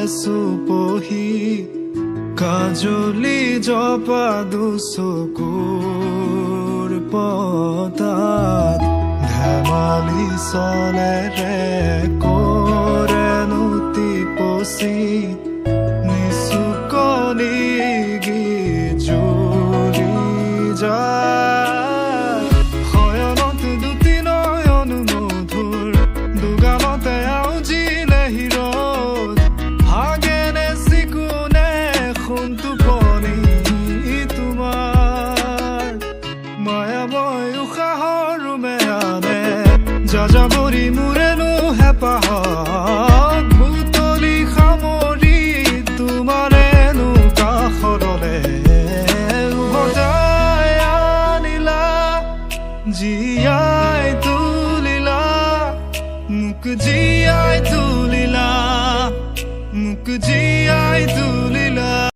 চুপহি কাজলি জপা দুচকুৰ পতাত ধেমালি চলেৰে কৰেনো টিপচি নিচুকনি গীত জুৰি যায় শয়নত দুটি নয়ন মধুৰ দুগালতে আউজিলে হিৰত হাগেনে চিকুনে সোণটো পনি তোমাৰ মায়াময় উশাহৰ মেয়ানে যাযাবৰী মোৰেনো হেঁপাহক বুটলি সামৰি তোমাৰেনো কাষৰলে উভতাই আনিলা জীয়াই তুলিলা মোক জীয়াই